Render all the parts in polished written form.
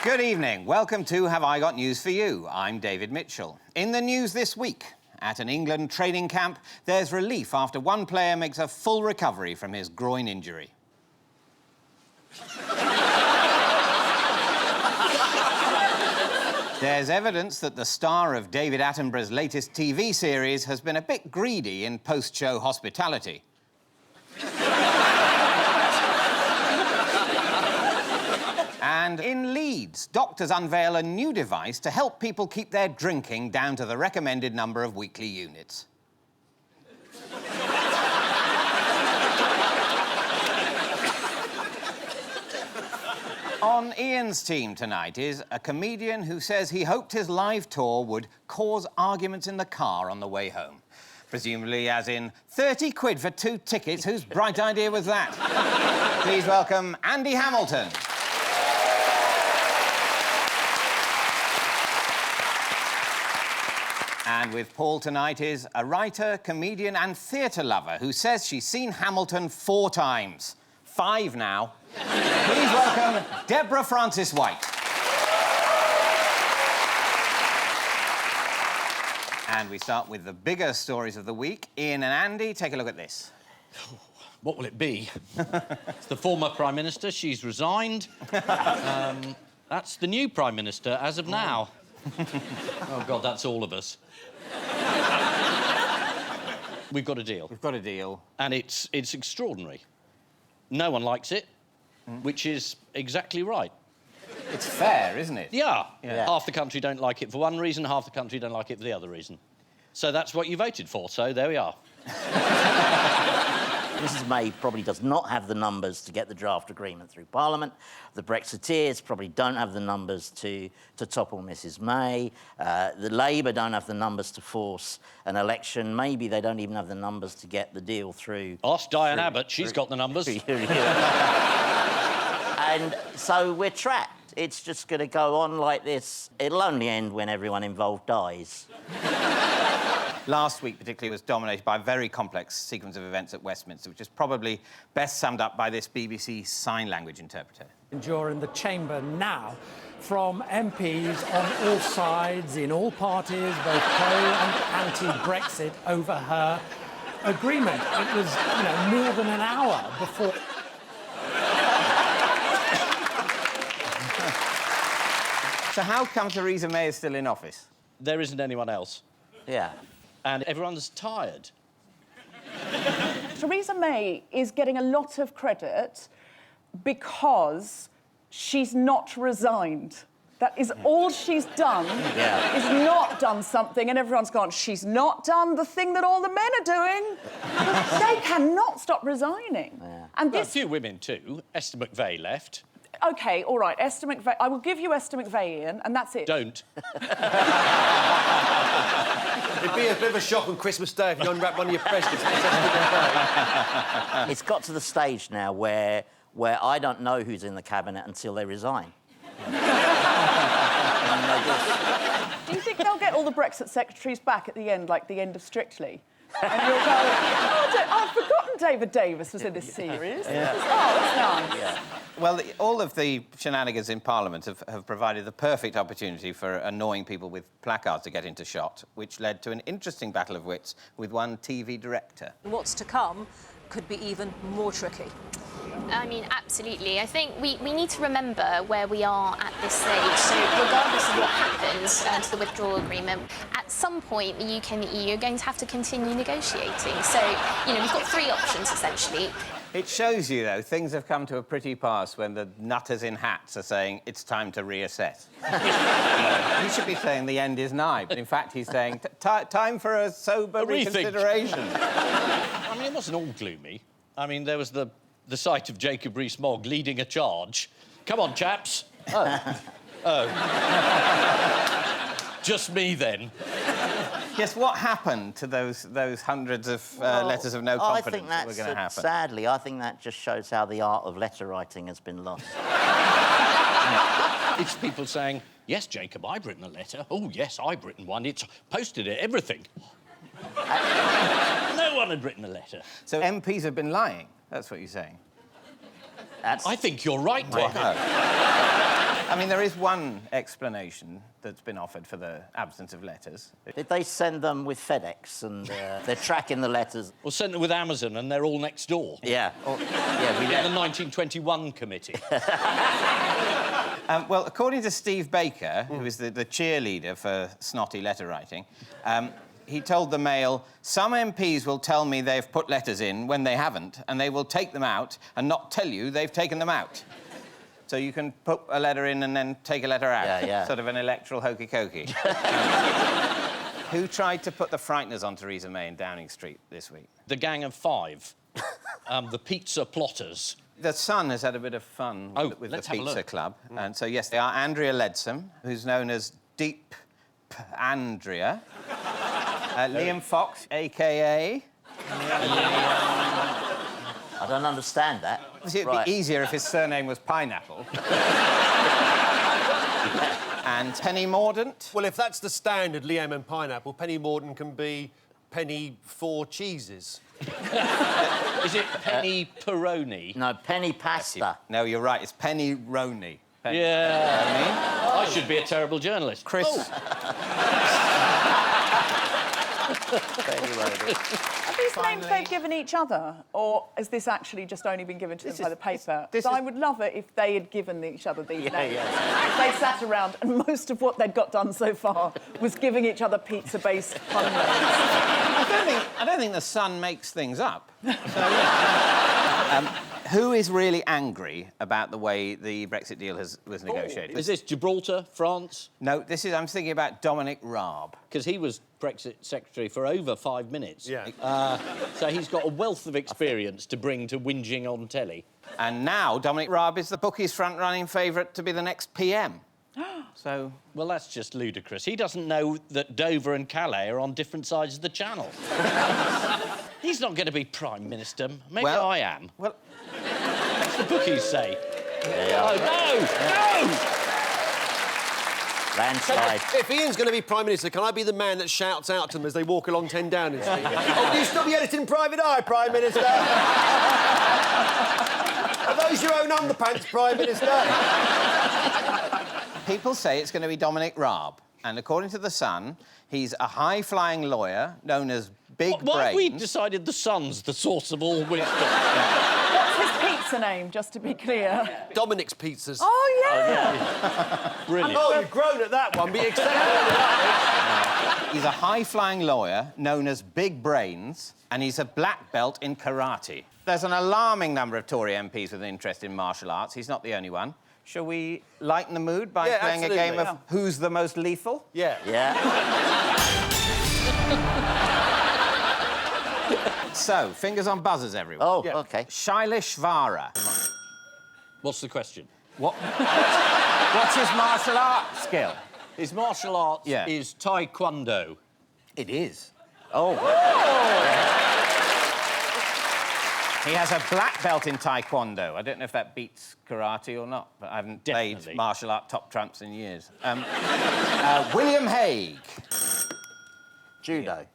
Good evening. Welcome to Have I Got News for You? I'm David Mitchell. In the news this week, at an England training camp, there's relief after one player makes a full recovery from his groin injury. There's evidence that the star of David Attenborough's latest TV series has been a bit greedy in post-show hospitality. And in Leeds, doctors unveil a new device to help people keep their drinking down to the recommended number of weekly units. On Ian's team tonight is a comedian who says he hoped his live tour would cause arguments in the car on the way home. Presumably as in 30 quid for 2 tickets. Whose bright idea was that? Please welcome Andy Hamilton. And with Paul tonight is a writer, comedian and theatre lover who says she's seen Hamilton 4 times. 5 now. Please welcome Deborah Francis White. And we start with the bigger stories of the week. Ian and Andy, take a look at this. What will it be? It's the former Prime Minister. She's resigned. That's the new Prime Minister as of now. Oh, God, that's all of us. We've got a deal. We've got a deal. And it's extraordinary. No one likes it, which is exactly right. It's fair, isn't it? Yeah. Half the country don't like it for one reason, half the country don't like it for the other reason. So that's what you voted for, so there we are. Mrs May probably does not have the numbers to get the draft agreement through Parliament. The Brexiteers probably don't have the numbers to topple Mrs May. The Labour don't have the numbers to force an election. Maybe they don't even have the numbers to get the deal through. Ask Diane Abbott, she's got the numbers. And so we're trapped. It's just going to go on like this. It'll only end when everyone involved dies. Last week, particularly, was dominated by a very complex sequence of events at Westminster, which is probably best summed up by this BBC sign language interpreter. You're in the chamber now from MPs on all sides, in all parties, both pro and anti-Brexit, over her agreement. It was, more than an hour before... So how come Theresa May is still in office? There isn't anyone else. Yeah. And everyone's tired. Theresa May is getting a lot of credit because she's not resigned. That is all she's done, is not done something, and everyone's gone, she's not done the thing that all the men are doing. They cannot stop resigning. Yeah. And Well, this... a few women too. Esther McVey left. OK, all right, Esther McVey... I will give you Esther McVey, Ian, and that's it. Don't. It'd be a bit of a shock on Christmas Day if you unwrap one of your presents. It's got to the stage now where I don't know who's in the cabinet until they resign. Do you think they'll get all the Brexit secretaries back at the end, like the end of Strictly? And you'll go, I've forgotten David Davis was in this series. Yeah. Oh, that's nice. Yeah. Well, all of the shenanigans in Parliament have provided the perfect opportunity for annoying people with placards to get into shot, which led to an interesting battle of wits with one TV director. What's to come could be even more tricky. I mean, absolutely. I think we need to remember where we are at this stage. So regardless of what happens to the withdrawal agreement, at some point the UK and the EU are going to have to continue negotiating. So, we've got 3 options, essentially. It shows you, though, things have come to a pretty pass when the nutters in hats are saying it's time to reassess. He should be saying the end is nigh, but in fact he's saying time for a sober reconsideration. I mean, it wasn't all gloomy. I mean, there was the sight of Jacob Rees-Mogg leading a charge. Come on, chaps. Oh. Just me, then. Yes, what happened to those hundreds of letters of no confidence that were going to happen? Sadly, I think that just shows how the art of letter writing has been lost. It's people saying, yes, Jacob, I've written a letter. Oh, yes, I've written one. It's posted it, everything. No one had written a letter. So MPs have been lying, that's what you're saying? That's... I think you're right, David. I mean, there is one explanation that's been offered for the absence of letters. Did they send them with FedEx and they're tracking the letters? Or sent them with Amazon and they're all next door. Yeah. Yeah, We get the 1921 committee. Well, according to Steve Baker, who is the cheerleader for snotty letter writing, he told the Mail, some MPs will tell me they've put letters in when they haven't, and they will take them out and not tell you they've taken them out. So you can put a letter in and then take a letter out. Yeah, yeah. Sort of an electoral hokey-cokey. Who tried to put the frighteners on Theresa May in Downing Street this week? The Gang of Five. The pizza plotters. The Sun has had a bit of fun with the let's have a Pizza look. Club. And so, yes, they are Andrea Leadsom, who's known as Deep Andrea. Liam Fox, a.k.a. I don't understand that. It'd be easier if his surname was Pineapple. And Penny Mordaunt. Well, if that's the standard, Liam and Pineapple, Penny Mordaunt can be Penny Four Cheeses. Is it Penny Peroni? No, penny pasta. No, you're right, it's Penny Roney. Penny Yeah. I should be a terrible journalist. Chris. Penny Roney. Are these names they've given each other, or has this actually just only been given to them by the paper? this So I is- would love it if they had given each other these names. yeah. If they sat around and most of what they'd got done so far was giving each other pizza-based pun names. I don't think the Sun makes things up. So, yeah. Who is really angry about the way the Brexit deal was negotiated? Is this Gibraltar, France? No, I'm thinking about Dominic Raab. Because he was Brexit secretary for over 5 minutes. Yeah. So he's got a wealth of experience to bring to whinging on telly. And now Dominic Raab is the bookies' front-running favourite to be the next PM. So... Well, that's just ludicrous. He doesn't know that Dover and Calais are on different sides of the channel. He's not going to be Prime Minister. Maybe Well- I am. Well, The bookies say. Yeah. Oh, no! Landslide. If Ian's going to be Prime Minister, can I be the man that shouts out to them as they walk along 10 Downing Street? Oh, do you still be editing Private Eye, Prime Minister? Are those your own underpants, Prime Minister? people say it's going to be Dominic Raab. And according to The Sun, he's a high-flying lawyer known as Big Brains. Why have we decided the sun's the source of all wisdom? What's his pizza name, just to be clear? Dominic's Pizzas. Oh, yeah. Brilliant. Oh, you've grown at that one. Be accepted. He's a high-flying lawyer known as Big Brains, and he's a black belt in karate. There's an alarming number of Tory MPs with an interest in martial arts. He's not the only one. Shall we lighten the mood by playing a game of Who's the Most Lethal? Yeah. Yeah. So, fingers on buzzers, everyone. Oh, OK. Shailish Vara. What's the question? What's his martial art skill? His martial arts is taekwondo. It is. Oh. He has a black belt in taekwondo. I don't know if that beats karate or not, but I haven't played martial art top trumps in years. William Hague. Judo.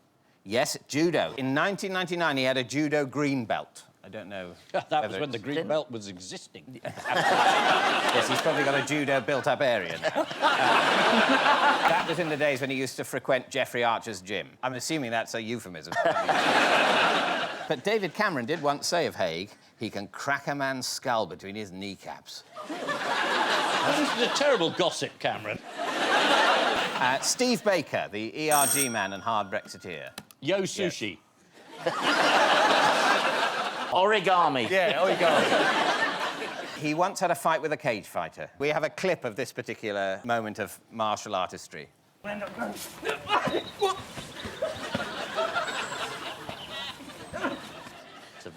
Yes, judo. In 1999, he had a judo green belt. I don't know. That was when the green belt was existing. Yes, he's probably got a judo built-up area now. That was in the days when he used to frequent Jeffrey Archer's gym. I'm assuming that's a euphemism. But David Cameron did once say of Hague, he can crack a man's skull between his kneecaps. This is a terrible gossip, Cameron. Steve Baker, the ERG man and hard Brexiteer. Yo sushi. Origami. Yeah, origami. He once had a fight with a cage fighter. We have a clip of this particular moment of martial artistry.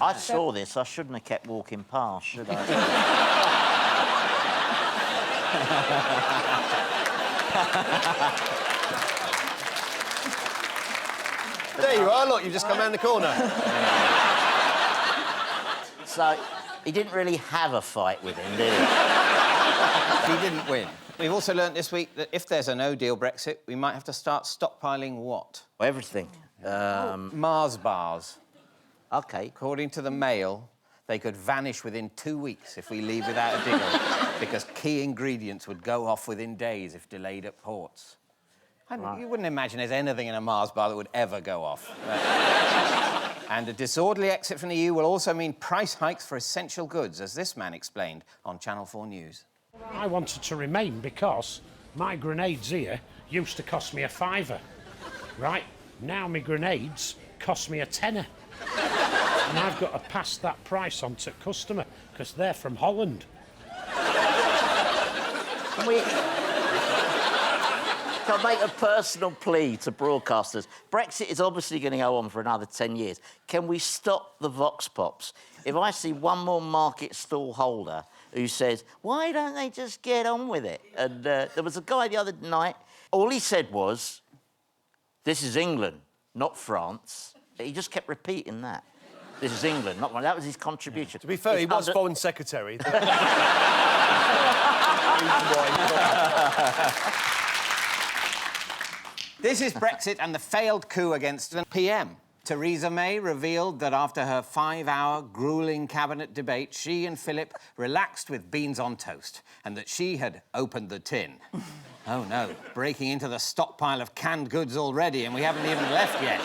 I saw this. I shouldn't have kept walking past, should I? There you are. Look, you've just come round the corner. So, he didn't really have a fight with him, did he? He didn't win. We've also learnt this week that if there's a no-deal Brexit, we might have to start stockpiling what? Everything. Mars bars. OK. According to the Mail, they could vanish within 2 weeks if we leave without a deal. because key ingredients would go off within days if delayed at ports. You wouldn't imagine there's anything in a Mars bar that would ever go off. And a disorderly exit from the EU will also mean price hikes for essential goods, as this man explained on Channel 4 News. I wanted to remain because my grenades here used to cost me £5. Right, now my grenades cost me £10. And I've got to pass that price on to customer because they're from Holland. Can I make a personal plea to broadcasters? Brexit is obviously going to go on for another 10 years. Can we stop the vox pops? If I see one more market stall holder who says, why don't they just get on with it? And there was a guy the other night, all he said was, this is England, not France. He just kept repeating that. This is England, not France. That was his contribution. To be fair, he was Foreign Secretary. This is Brexit and the failed coup against the PM. Theresa May revealed that after her 5-hour gruelling cabinet debate, she and Philip relaxed with beans on toast, and that she had opened the tin. Oh, no, breaking into the stockpile of canned goods already, and we haven't even left yet.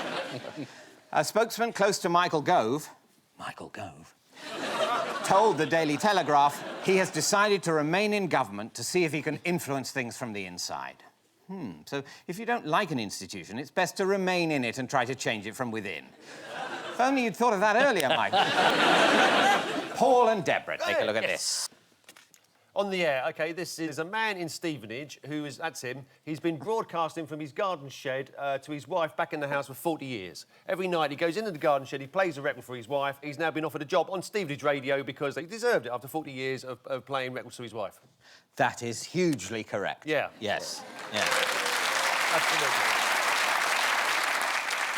A spokesman close to Michael Gove told the Daily Telegraph he has decided to remain in government to see if he can influence things from the inside. So if you don't like an institution, it's best to remain in it and try to change it from within. If only you'd thought of that earlier, Mike. Paul and Deborah, take a look at this. On the air, OK, this is a man in Stevenage who is, that's him, he's been broadcasting from his garden shed to his wife back in the house for 40 years. Every night he goes into the garden shed, he plays a record for his wife. He's now been offered a job on Stevenage radio because he deserved it after 40 years of playing records to his wife. That is hugely correct. Yeah. Yes. Yeah. Absolutely.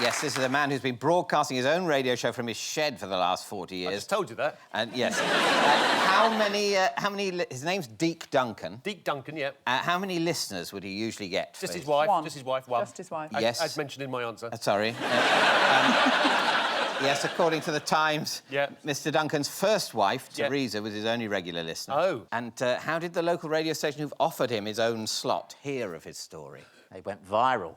Yes, this is a man who's been broadcasting his own radio show from his shed for the last 40 years. I just told you that. And yes. How many... His name's Deke Duncan. Deke Duncan, yeah. How many listeners would he usually get? Just his wife. One. Just his wife, one. Just his wife. Yes. As mentioned in my answer. Sorry. Yes, according to the Times, Mr. Duncan's first wife, Theresa, was his only regular listener. Oh. And how did the local radio station who've offered him his own slot hear of his story? They went viral.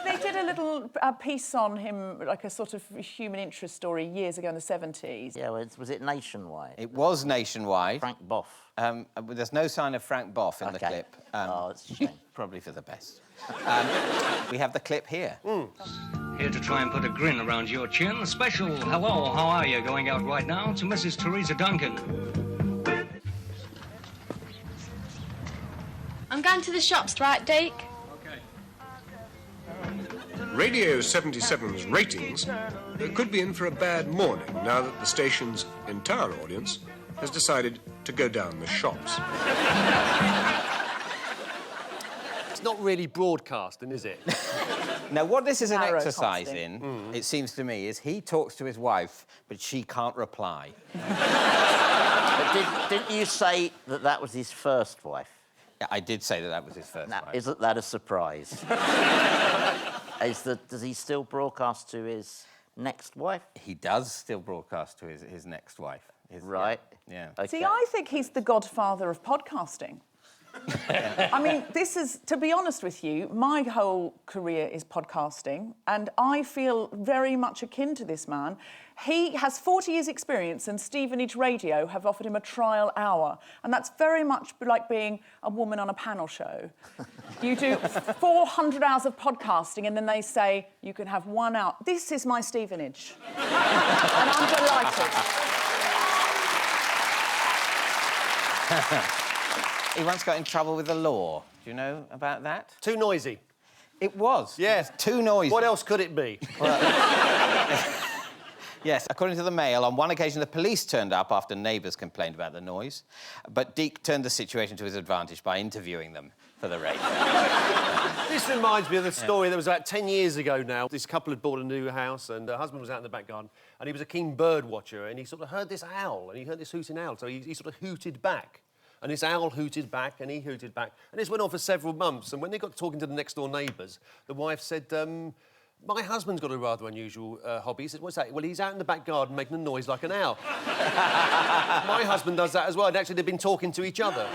They did a little piece on him, like a sort of human interest story years ago in the 70s. Yeah, was it nationwide? It was nationwide. Frank Boff. There's no sign of Frank Boff in the clip. Oh, it's a shame. Probably for the best. We have the clip here. Here to try and put a grin around your chin. Special hello, how are you going out right now to Mrs. Theresa Duncan. I'm going to the shops, right, Deke? Radio 77's ratings could be in for a bad morning now that the station's entire audience has decided to go down the shops. It's not really broadcasting, is it? Now, what this is an exercise in, it seems to me, is he talks to his wife, but she can't reply. But didn't you say that that was his first wife? Yeah, I did say that that was his first wife. Isn't that a surprise? Does he still broadcast to his next wife? He does still broadcast to his next wife. Right. Yeah. Okay. See, I think he's the godfather of podcasting. I mean, this is, to be honest with you, my whole career is podcasting, and I feel very much akin to this man. He has 40 years' experience, and Stevenage Radio have offered him a trial hour, and that's very much like being a woman on a panel show. You do 400 hours of podcasting, and then they say, you can have 1 hour. This is my Stevenage. And I'm delighted. He once got in trouble with the law. Do you know about that? Too noisy. It was. Yeah. It was too noisy. What else could it be? Yes, according to the Mail, on one occasion the police turned up after neighbours complained about the noise, but Deke turned the situation to his advantage by interviewing them for the radio. This reminds me of the story that was about 10 years ago now. This couple had bought a new house and her husband was out in the back garden and he was a keen bird watcher and he sort of heard this owl and he heard this hooting owl, so he sort of hooted back. And this owl hooted back and he hooted back. And this went on for several months. And when they got talking to the next-door neighbours, the wife said, My husband's got a rather unusual hobby. He said, what's that? Well, he's out in the back garden making a noise like an owl. My husband does that as well, and actually they've been talking to each other.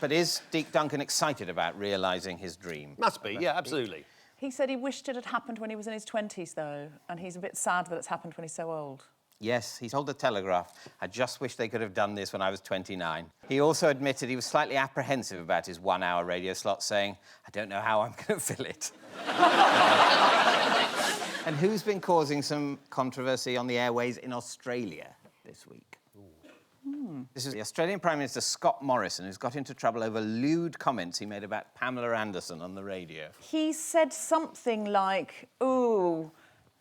But is Deke Duncan excited about realising his dream? Must be, yeah, absolutely. He said he wished it had happened when he was in his 20s, though, and he's a bit sad that it's happened when he's so old. Yes, he told the Telegraph, I just wish they could have done this when I was 29. He also admitted he was slightly apprehensive about his 1-hour radio slot, saying, I don't know how I'm going to fill it. And who's been causing some controversy on the airways in Australia this week? This is the Australian Prime Minister Scott Morrison, who's got into trouble over lewd comments he made about Pamela Anderson on the radio. He said something like, ooh,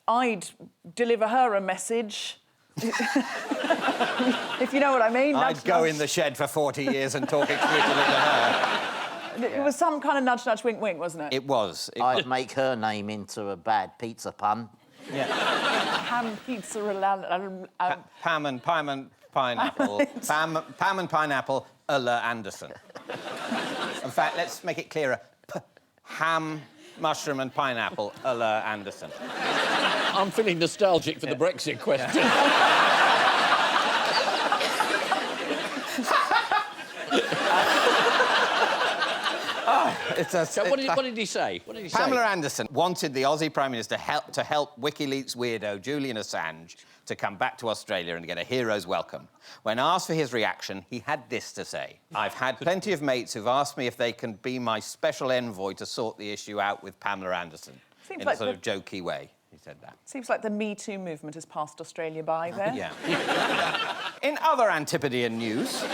I'd deliver her a message. If you know what I mean. I'd go in the shed for 40 years and talk exclusively to her. It was some kind of nudge, nudge, wink, wink, wasn't it? It was. I'd make her name into a bad pizza pun. Yeah. Ham, pizza, Pam and pineapple. Pam and pineapple, la Anderson. In fact, let's make it clearer. Ham, mushroom and pineapple, la Anderson. I'm feeling nostalgic for the Brexit question. What did he say? What did he say? Pamela Anderson wanted the Aussie Prime Minister to help WikiLeaks weirdo Julian Assange to come back to Australia and get a hero's welcome. When asked for his reaction, he had this to say. I've had plenty of mates who've asked me if they can be my special envoy to sort the issue out with Pamela Anderson. Seems in like a sort of jokey way, he said that. Seems like the Me Too movement has passed Australia by there. Yeah. In other Antipodean news,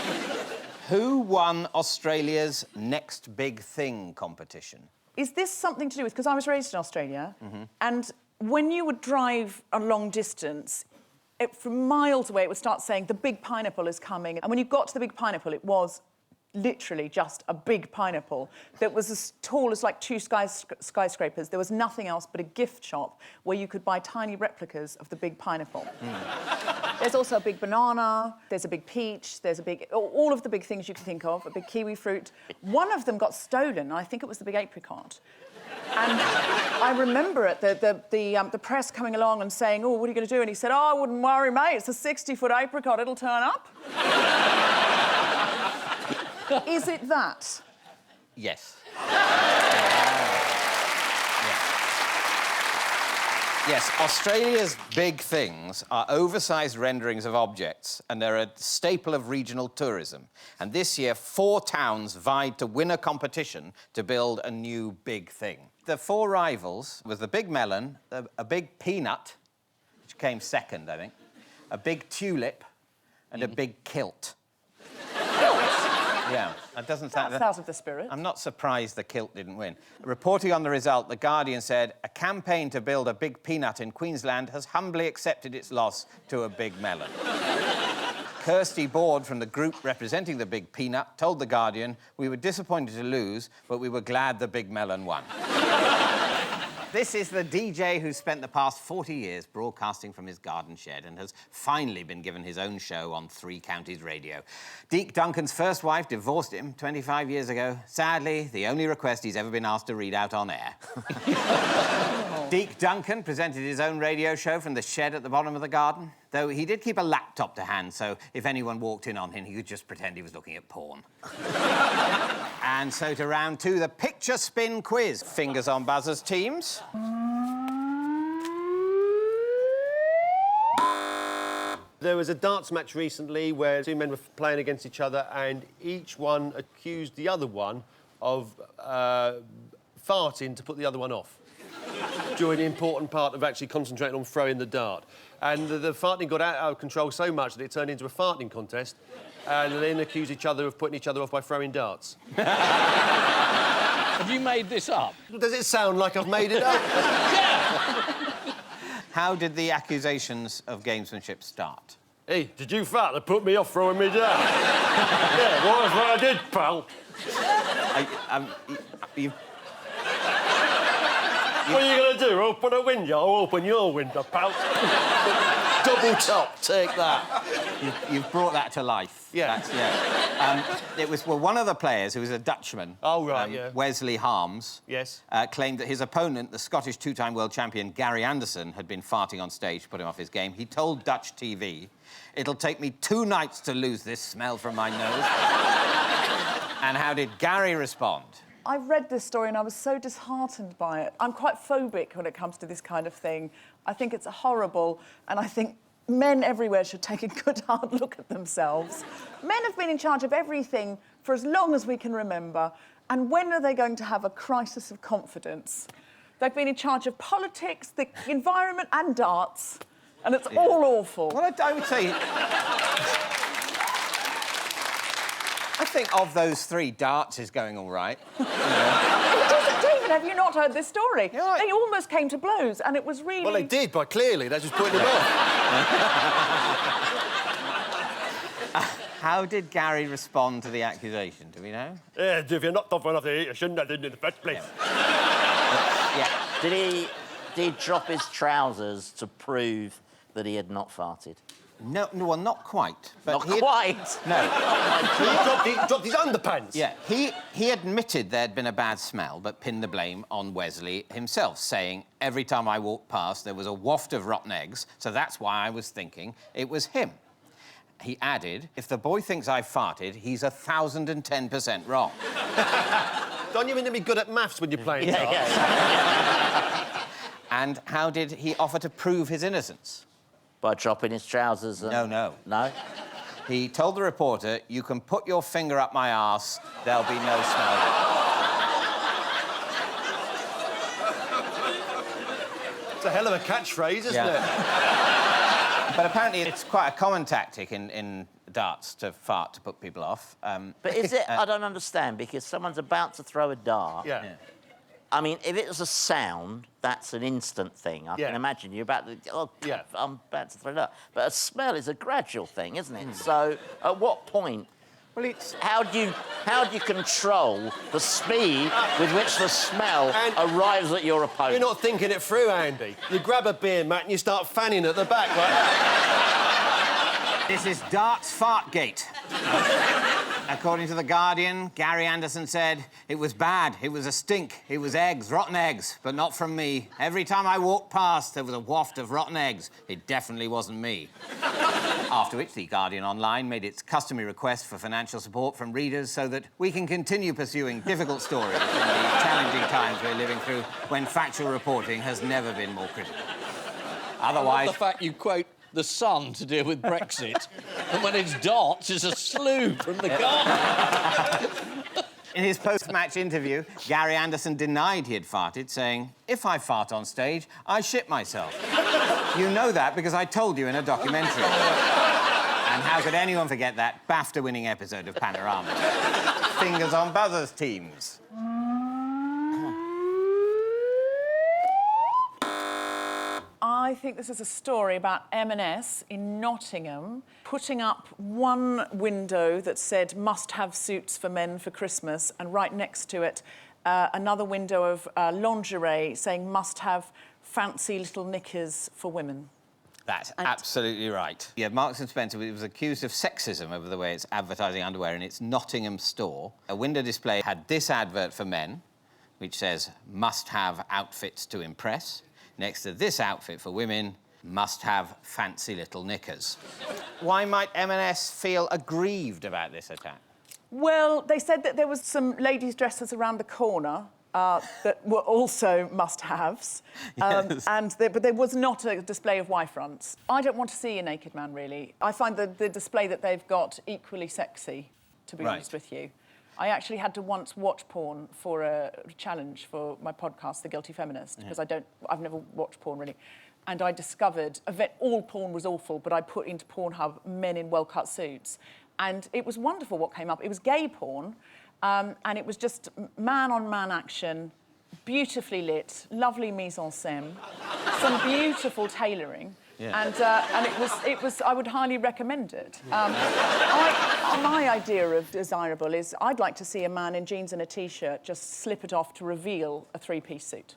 who won Australia's Next Big Thing competition? Is this something to do with... Because I was raised in Australia, and when you would drive a long distance, from miles away, it would start saying, the big pineapple is coming. And when you got to the big pineapple, it was literally just a big pineapple that was as tall as, like, 2 skyscrapers. There was nothing else but a gift shop where you could buy tiny replicas of the big pineapple. There's also a big banana, there's a big peach, there's a big... all of the big things you can think of, a big kiwi fruit. One of them got stolen, I think it was the big apricot. And I remember it, the press coming along and saying, oh, what are you going to do? And he said, oh, I wouldn't worry, mate, it's a 60-foot apricot, it'll turn up. Is it that? Yes. Yes, Australia's big things are oversized renderings of objects, and they're a staple of regional tourism. And this year, 4 towns vied to win a competition to build a new big thing. The 4 rivals was the big melon, a big peanut, which came second, I think, a big tulip, and a big kilt. Yeah, that doesn't sound... That's out of the spirit. I'm not surprised the kilt didn't win. Reporting on the result, The Guardian said, a campaign to build a big peanut in Queensland has humbly accepted its loss to a big melon. Kirsty Board from the group representing the big peanut told The Guardian, we were disappointed to lose, but we were glad the big melon won. This is the DJ who spent the past 40 years broadcasting from his garden shed and has finally been given his own show on 3 Counties radio. Deke Duncan's first wife divorced him 25 years ago. Sadly, the only request he's ever been asked to read out on air. Deke Duncan presented his own radio show from the shed at the bottom of the garden, though he did keep a laptop to hand, so if anyone walked in on him, he could just pretend he was looking at porn. And so to round 2, the picture spin quiz. Fingers on buzzers, teams. There was a darts match recently where 2 men were playing against each other and each one accused the other one of farting to put the other one off during the important part of actually concentrating on throwing the dart. And the farting got out of control so much that it turned into a farting contest and then accused each other of putting each other off by throwing darts. Have you made this up? Does it sound like I've made it up? How did the accusations of gamesmanship start? Hey, did you fart that put me off throwing me dart? Yeah, what if I did, pal? What are you going to do? Open a window? I'll open your window, pal. Double top, take that. You've brought that to life. Yeah. It was one of the players, who was a Dutchman. Oh, right, yeah. Wesley Harms. Yes. Claimed that his opponent, the Scottish two-time world champion Gary Anderson, had been farting on stage to put him off his game. He told Dutch TV, "It'll take me 2 nights to lose this smell from my nose." And how did Gary respond? I read this story and I was so disheartened by it. I'm quite phobic when it comes to this kind of thing. I think it's horrible, and I think men everywhere should take a good hard look at themselves. Men have been in charge of everything for as long as we can remember, and when are they going to have a crisis of confidence? They've been in charge of politics, the environment, and darts, and it's all awful. Well, I would say... I think of those 3, darts is going all right. David, have you not heard this story? Yeah, they almost came to blows, and it was really... Well, they did, but clearly they're just putting him off. How did Gary respond to the accusation? Do we know? Yeah, if you're not tough enough to eat, you shouldn't have done it in the first place. Yeah. Did he drop his trousers to prove that he had not farted? No, well, not quite. But Not quite? No. He dropped his underpants. Yeah, he admitted there'd been a bad smell, but pinned the blame on Wesley himself, saying, "Every time I walked past, there was a waft of rotten eggs, so that's why I was thinking it was him." He added, "If the boy thinks I farted, he's 1,010% wrong." Don't you mean to be good at maths when you're playing darts? Yeah. And how did he offer to prove his innocence? By dropping his trousers and... No. No? He told the reporter, "You can put your finger up my arse, there'll be no smell." It's a hell of a catchphrase, isn't it? But apparently it's quite a common tactic in darts to fart to put people off. But is it... I don't understand, because someone's about to throw a dart... Yeah. I mean, if it was a sound, that's an instant thing. I can imagine you're about to... Oh, God, I'm about to throw it up. But a smell is a gradual thing, isn't it? So, at what point... Well, it's... How do you control the speed with which the smell arrives at your opponent? You're not thinking it through, Andy. You grab a beer mat and you start fanning at the back, right? This is Darts Fartgate. According to The Guardian, Gary Anderson said, "It was bad, it was a stink, it was eggs, rotten eggs, but not from me. Every time I walked past, there was a waft of rotten eggs. It definitely wasn't me." After which The Guardian Online made its customary request for financial support from readers so that we can continue pursuing difficult stories in the challenging times we're living through when factual reporting has never been more critical. Otherwise... The fact you quote The Sun to deal with Brexit, and when it's darts, it's a slew from The Guardian. In his post-match interview, Gary Anderson denied he had farted, saying, "If I fart on stage, I shit myself. You know that because I told you in a documentary." And how could anyone forget that BAFTA-winning episode of Panorama? Fingers on buzzers, teams. I think this is a story about M&S in Nottingham putting up one window that said must-have suits for men for Christmas, and right next to it another window of lingerie saying must-have fancy little knickers for women. That's absolutely right. Yeah, Marks & Spencer was accused of sexism over the way it's advertising underwear in its Nottingham store. A window display had this advert for men, which says, "Must have outfits to impress." Next to this outfit for women, "Must have fancy little knickers." Why might M&S feel aggrieved about this attack? Well, they said that there was some ladies' dresses around the corner that were also must-haves, Yes. but there was not a display of Y-fronts. I don't want to see a naked man, really. I find the display that they've got equally sexy, to be honest with you. I actually had to once watch porn for a challenge for my podcast, The Guilty Feminist, because I've never watched porn, really. And I discovered all porn was awful, but I put into Pornhub men in well-cut suits. And it was wonderful what came up. It was gay porn, and it was just man-on-man action, beautifully lit, lovely mise-en-scène, some beautiful tailoring. Yeah. And it was. I would highly recommend it. My idea of desirable is I'd like to see a man in jeans and a t-shirt just slip it off to reveal a three-piece suit.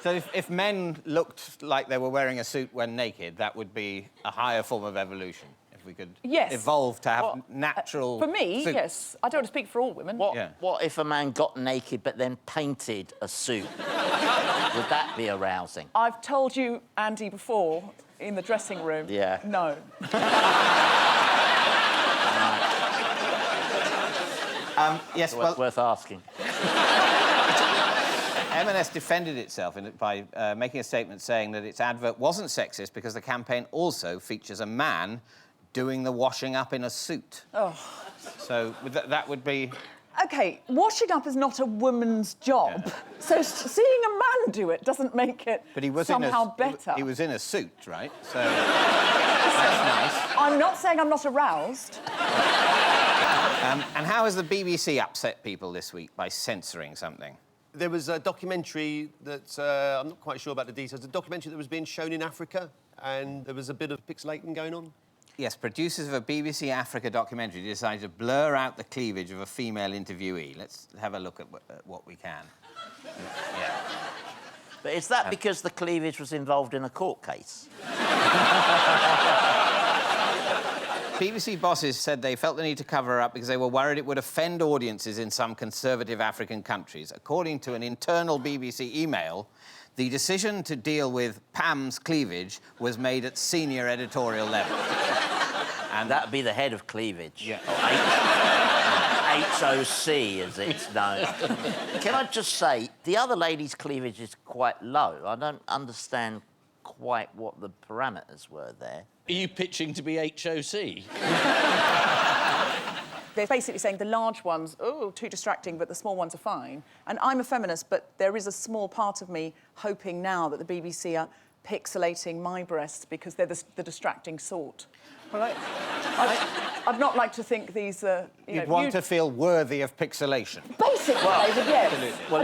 So if men looked like they were wearing a suit when naked, that would be a higher form of evolution. If we could evolve to have natural For me, suits. yes. I don't want to speak for all women. What if a man got naked but then painted a suit? Would that be arousing? I've told you, Andy, before, in the dressing room. Yeah. No. Yes, well... It's worth asking. M&S defended itself by making a statement saying that its advert wasn't sexist because the campaign also features a man doing the washing up in a suit. Oh. So that would be... OK, washing up is not a woman's job. Yeah. So seeing a man do it doesn't make it somehow better. He was in a suit, right? So that's nice. I'm not saying I'm not aroused. And how has the BBC upset people this week by censoring something? There was a documentary that, I'm not quite sure about the details, a documentary that was being shown in Africa, and there was a bit of pixelating going on. Yes, producers of a BBC Africa documentary decided to blur out the cleavage of a female interviewee. Let's have a look at what we can. Yeah. But is that because the cleavage was involved in a court case? BBC bosses said they felt the need to cover her up because they were worried it would offend audiences in some conservative African countries. According to an internal BBC email, the decision to deal with Pam's cleavage was made at senior editorial level. And that'd be the head of cleavage. Yeah. HOC, as it's known. Can I just say, the other lady's cleavage is quite low. I don't understand quite what the parameters were there. Are you pitching to be HOC? They're basically saying the large ones, oh, too distracting, but the small ones are fine. And I'm a feminist, but there is a small part of me hoping now that the BBC are pixelating my breasts because they're the distracting sort. Well, I'd not like to think these are... You'd want to feel worthy of pixelation. Basically, David, yes. Absolutely. Well,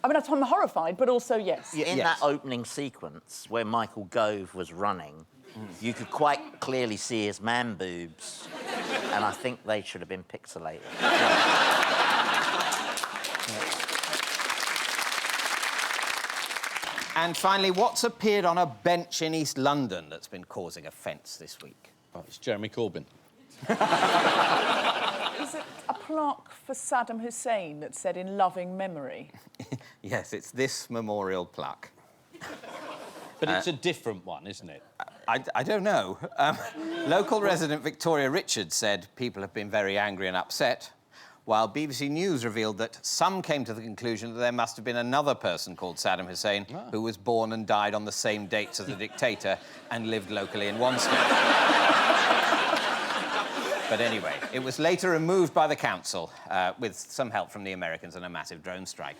I mean, I'm horrified, but also, yes. In that opening sequence where Michael Gove was running, you could quite clearly see his man boobs, and I think they should have been pixelated. And finally, what's appeared on a bench in East London that's been causing offence this week? Oh, it's Jeremy Corbyn. Is it a plaque for Saddam Hussein that said in loving memory? Yes, it's this memorial plaque. But it's a different one, isn't it? I don't know. Local resident Victoria Richards said people have been very angry and upset, while BBC News revealed that some came to the conclusion that there must have been another person called Saddam Hussein who was born and died on the same dates as the dictator and lived locally in Wanstead. But anyway, it was later removed by the council with some help from the Americans and a massive drone strike.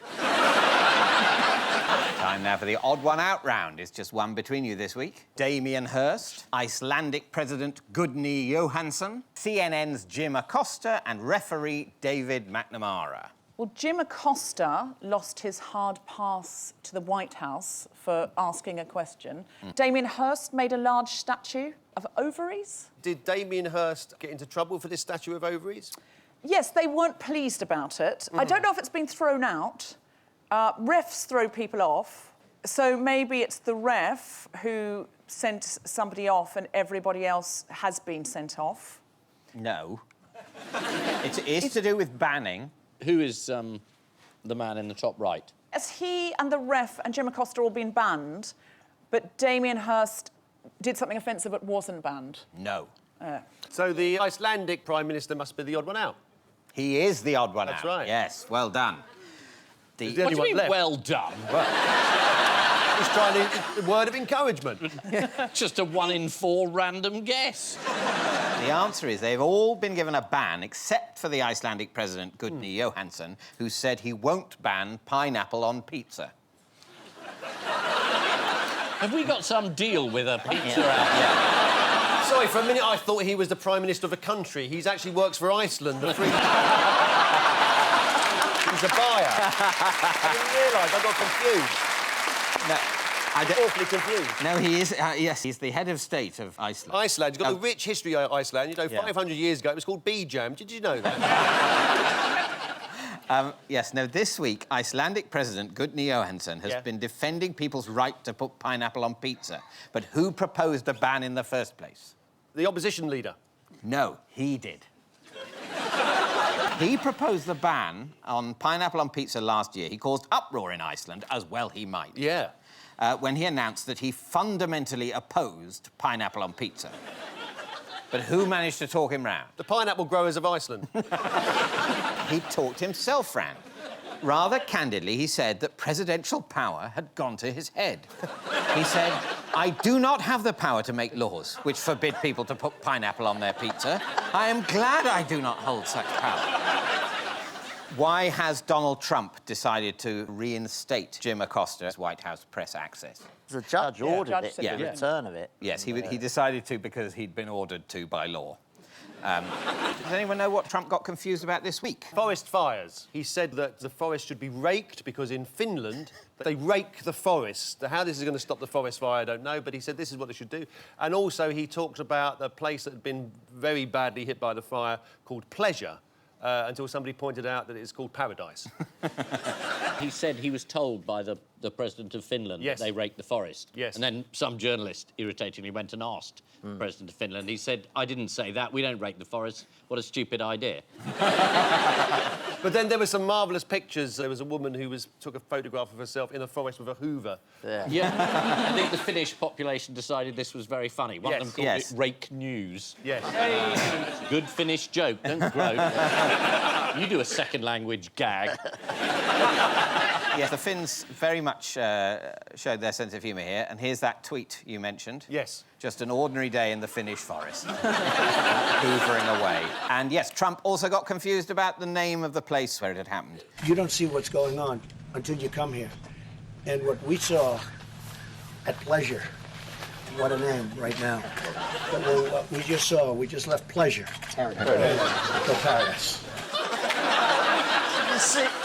Time now for the odd one out round. It's just one between you this week. Damien Hirst, Icelandic President Gudni Johansson, CNN's Jim Acosta, and referee David McNamara. Well, Jim Acosta lost his hard pass to the White House for asking a question. Damien Hirst made a large statue of ovaries. Did Damien Hirst get into trouble for this statue of ovaries? Yes, they weren't pleased about it. I don't know if it's been thrown out. Refs throw people off, so maybe it's the ref who sent somebody off and everybody else has been sent off. No. It is to do with banning. Who is the man in the top right? As he and the ref and Jim Acosta all been banned, but Damien Hirst did something offensive but wasn't banned. No. So the Icelandic Prime Minister must be the odd one out. He is the odd one out. That's right. Yes, well done. The What do you mean, left. well done? He's trying to... word of encouragement. Just a 1 in 4 random guess. The answer is they've all been given a ban, except for the Icelandic President, Gudni Johansson, who said he won't ban pineapple on pizza. Have we got some deal with a pizza out here? Sorry, for a minute I thought he was the Prime Minister of a country. He actually works for Iceland. He's a buyer. I didn't realise, I got confused. No, awfully confused. No, he is. Yes, he's the head of state of Iceland. Iceland, you've got a rich history of Iceland. You know, 500 years ago, it was called bee jam. Did you know that? Yes, no, this week, Icelandic President Gudni Johansson has been defending people's right to put pineapple on pizza. But who proposed the ban in the first place? The opposition leader. No, he did. He proposed the ban on pineapple on pizza last year. He caused uproar in Iceland, as well he might. Yeah. When he announced that he fundamentally opposed pineapple on pizza. But who managed to talk him round? The pineapple growers of Iceland. He talked himself round. Rather candidly, he said that presidential power had gone to his head. He said, I do not have the power to make laws which forbid people to put pineapple on their pizza. I am glad I do not hold such power. Why has Donald Trump decided to reinstate Jim Acosta's White House press access? The judge ordered it, the return of it. Yes, he decided to because he'd been ordered to by law. Does anyone know what Trump got confused about this week? Forest fires. He said that the forest should be raked because in Finland they rake the forest. How this is going to stop the forest fire, I don't know, but he said this is what they should do. And also he talked about the place that had been very badly hit by the fire called Pleasure, until somebody pointed out that it's called Paradise. He said he was told by the President of Finland that they raked the forest. Yes. And then some journalist, irritatingly, went and asked the President of Finland. He said, I didn't say that. We don't rake the forest. What a stupid idea. But then there were some marvellous pictures. There was a woman who took a photograph of herself in a forest with a hoover. Yeah. I think the Finnish population decided this was very funny. One of them called it Rake News. Yes. Hey. Good Finnish joke. Don't gloat. You do a second language gag. Yes, the Finns very much showed their sense of humour here, and here's that tweet you mentioned. Yes. Just an ordinary day in the Finnish forest. Hoovering away. And yes, Trump also got confused about the name of the place where it had happened. You don't see what's going on until you come here. And what we saw at Pleasure, what a name right now. But what we just saw, we just left Pleasure. For Paris.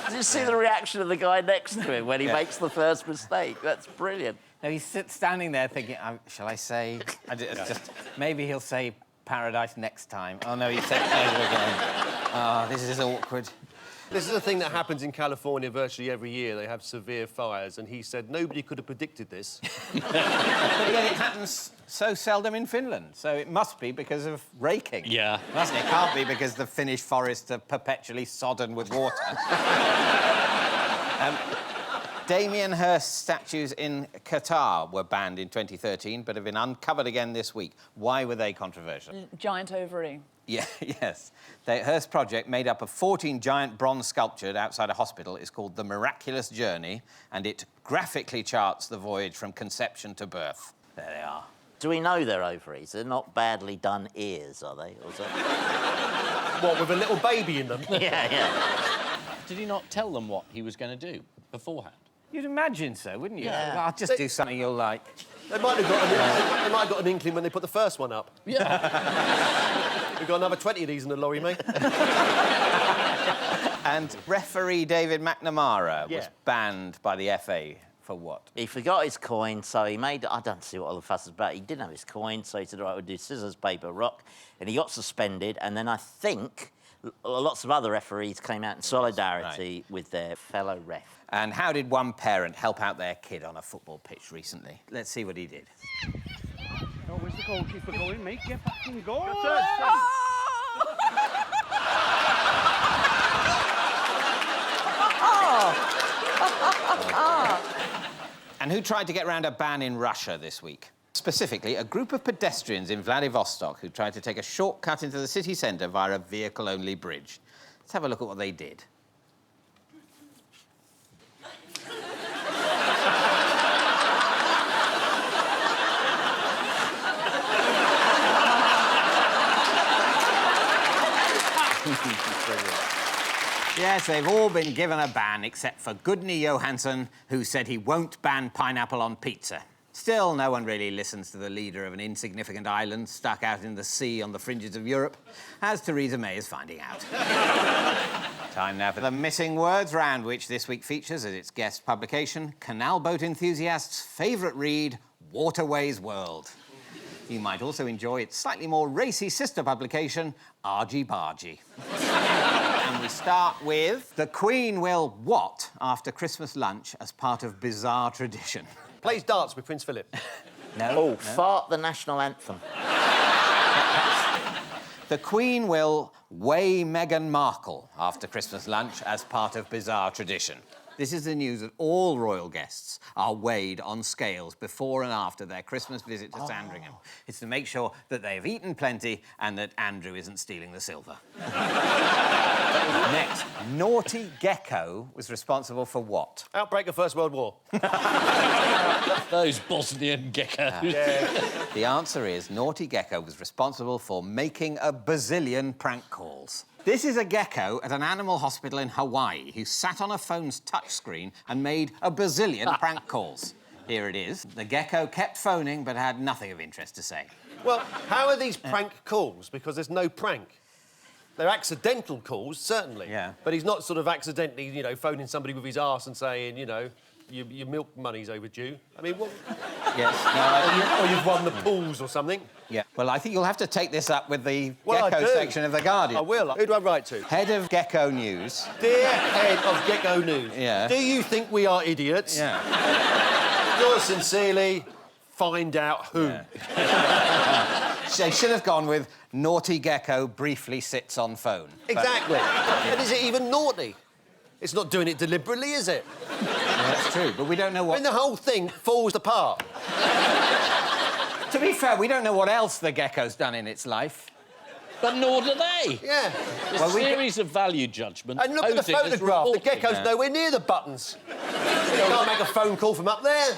Did you see the reaction of the guy next to him when he makes the first mistake? That's brilliant. No, he's standing there thinking, shall I say... maybe he'll say Paradise next time. Oh, no, he said Pleasure again. Oh, this is awkward. This is a thing that happens in California virtually every year. They have severe fires, and he said nobody could have predicted this. But again, it happens so seldom in Finland, so it must be because of raking. Yeah. Mustn't it? It can't be because the Finnish forests are perpetually sodden with water. Damien Hirst statues in Qatar were banned in 2013, but have been uncovered again this week. Why were they controversial? Giant ovary. Yeah, yes. The Hearst project, made up of 14 giant bronze sculptures outside a hospital, is called The Miraculous Journey, and it graphically charts the voyage from conception to birth. There they are. Do we know they're ovaries? They're not badly done ears, are they? Or is that... What, with a little baby in them? Yeah. Did he not tell them what he was going to do beforehand? You'd imagine so, wouldn't you? Yeah. I'll just do something you'll like. They might have got an inkling when they put the first one up. Yeah. We've got another 20 of these in the lorry, mate. And referee David McNamara was banned by the FA for what? He forgot his coin, so he made... I don't see what all the fuss is about. He didn't have his coin, so he said, all right, we'll do scissors, paper, rock. And he got suspended, and then I think lots of other referees came out in solidarity with their fellow ref. And how did one parent help out their kid on a football pitch recently? Let's see what he did. Oh, where's the goalkeeper going, mate? Get back and go! And who tried to get around a ban in Russia this week? Specifically, a group of pedestrians in Vladivostok who tried to take a shortcut into the city centre via a vehicle-only bridge. Let's have a look at what they did. Yes, they've all been given a ban, except for Gudni Johansson, who said he won't ban pineapple on pizza. Still, no one really listens to the leader of an insignificant island stuck out in the sea on the fringes of Europe, as Theresa May is finding out. Time now for the missing words round, which this week features as its guest publication, canal boat enthusiasts' favourite read, Waterways World. You might also enjoy its slightly more racy sister publication, Argy Bargy. And we start with the Queen will what after Christmas lunch as part of bizarre tradition? Plays darts with Prince Philip. No. Fart the national anthem. The Queen will weigh Meghan Markle after Christmas lunch as part of bizarre tradition. This is the news that all royal guests are weighed on scales before and after their Christmas visit to Sandringham. It's to make sure that they have eaten plenty and that Andrew isn't stealing the silver. Next, Naughty Gecko was responsible for what? Outbreak of First World War. Those Bosnian geckos. The answer is Naughty Gecko was responsible for making a bazillion prank calls. This is a gecko at an animal hospital in Hawaii who sat on a phone's touchscreen and made a bazillion prank calls. Here it is. The gecko kept phoning but had nothing of interest to say. Well, how are these prank calls? Because there's no prank. They're accidental calls, certainly. Yeah. But he's not sort of accidentally, you know, phoning somebody with his arse and saying, you know, your milk money's overdue. I mean, what... Yes. Or you've won the pools or something. Yeah. Well, I think you'll have to take this up with the Gecko section of The Guardian. I will. Who do I write to? Head of Gecko News. Dear Head of Gecko News. Yeah. Do you think we are idiots? Yeah. Yours sincerely, find out who. Yeah. They should have gone with Naughty Gecko briefly sits on phone. Exactly. But is it even naughty? It's not doing it deliberately, is it? Yeah, that's true, but we don't know what... I mean, the whole thing falls apart. To be fair, we don't know what else the gecko's done in its life. But nor do they. Yeah. A series of value judgments. And look at the photograph. The gecko's nowhere near the buttons. You can't make a phone call from up there.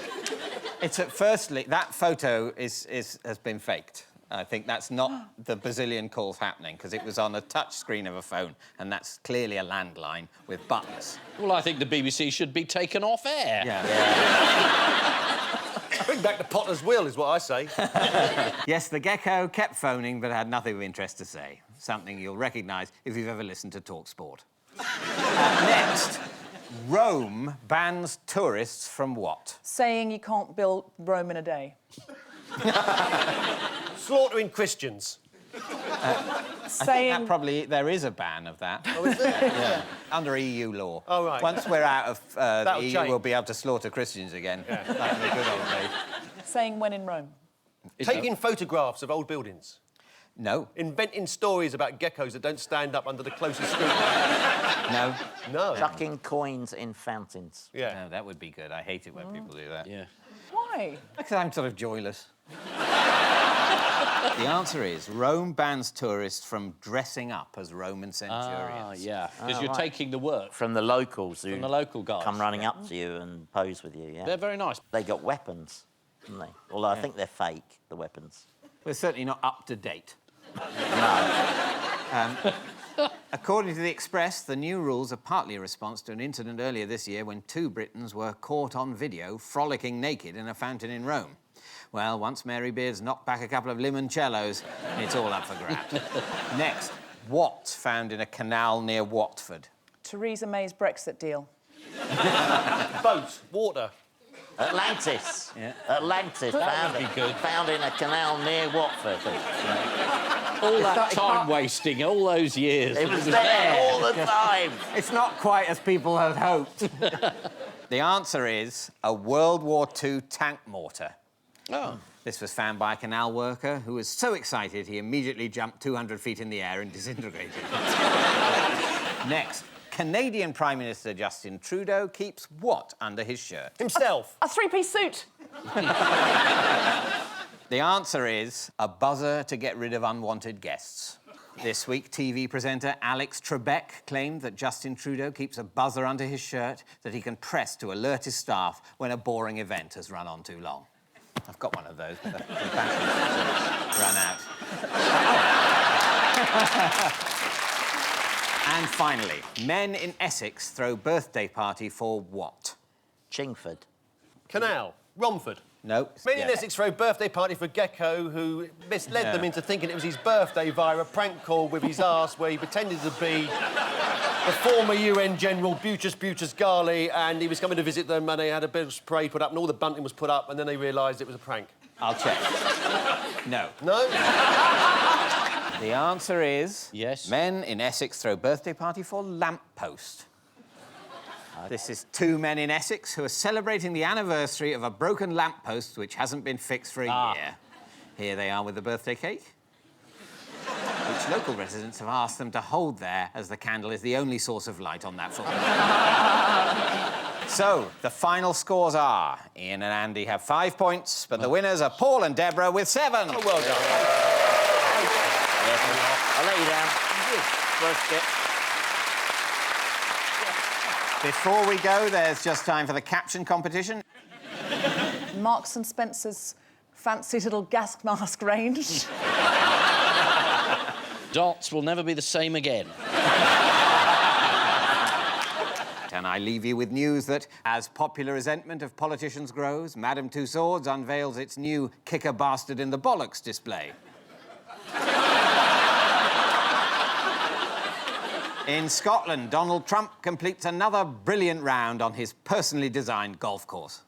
It's firstly, that photo has been faked. I think that's not the bazillion calls happening, because it was on a touch screen of a phone, and that's clearly a landline with buttons. Well, I think the BBC should be taken off air. Yeah. Bring back the Potter's Wheel, is what I say. Yes, the gecko kept phoning, but had nothing of interest to say. Something you'll recognise if you've ever listened to TalkSport. Next, Rome bans tourists from what? Saying you can't build Rome in a day. Slaughtering Christians. I think that probably... There is a ban of that. Oh, is there? Yeah. Under EU law. Oh, right. Once we're out of the EU, change. we'll be able to slaughter Christians again. Yeah. Like in the good old days. Saying when in Rome. Taking photographs of old buildings. No. Inventing stories about geckos that don't stand up under the closest scrutiny. No. No. Chucking coins in fountains. Yeah. No, that would be good. I hate it when people do that. Yeah. Why? Because I'm sort of joyless. The answer is Rome bans tourists from dressing up as Roman centurions. Ah, yeah. Because you're taking the work from the locals who from the local guys. come running up to you and pose with you, yeah. They're very nice. They got weapons, haven't they? Although I think they're fake, the weapons. We're certainly not up to date. No. According to The Express, the new rules are partly a response to an incident earlier this year when two Britons were caught on video frolicking naked in a fountain in Rome. Well, once Mary Beard's knocked back a couple of limoncellos, it's all up for grabs. Next, what's found in a canal near Watford? Theresa May's Brexit deal. Boats, water. Atlantis. Yeah. Atlantis. Found in a canal near Watford. All that time wasting, all those years. It was there all the time. It's not quite as people had hoped. The answer is a World War II tank mortar. Oh. This was found by a canal worker who was so excited he immediately jumped 200 feet in the air and disintegrated. Next, Canadian Prime Minister Justin Trudeau keeps what under his shirt? Himself. A three-piece suit. The answer is a buzzer to get rid of unwanted guests. This week, TV presenter Alex Trebek claimed that Justin Trudeau keeps a buzzer under his shirt that he can press to alert his staff when a boring event has run on too long. I've got one of those, but the batteries run out. And finally, men in Essex throw birthday party for what? Chingford. Canal. Romford. No. Men in Essex throw a birthday party for Gecko, who misled them into thinking it was his birthday via a prank call with his arse, where he pretended to be the former UN General Butus Ghali, and he was coming to visit them, and they had a bit of spray put up, and all the bunting was put up, and then they realised it was a prank. I'll check. No. No? The answer is... Yes? Men in Essex throw birthday party for lamppost. This is two men in Essex who are celebrating the anniversary of a broken lamppost which hasn't been fixed for a year. Here they are with the birthday cake, which local residents have asked them to hold there, as the candle is the only source of light on that football. So, the final scores are... Ian and Andy have 5 points, but the winners are Paul and Deborah with 7. Oh, well done. I'll let you down. First bit. Before we go, there's just time for the caption competition. Marks and Spencer's fancy little gas mask range. Dots will never be the same again. And I leave you with news that, as popular resentment of politicians grows, Madame Tussauds unveils its new Kick a Bastard in the Bollocks display. In Scotland, Donald Trump completes another brilliant round on his personally designed golf course.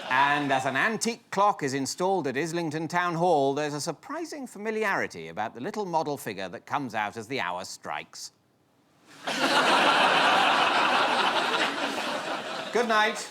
And as an antique clock is installed at Islington Town Hall, there's a surprising familiarity about the little model figure that comes out as the hour strikes. Good night.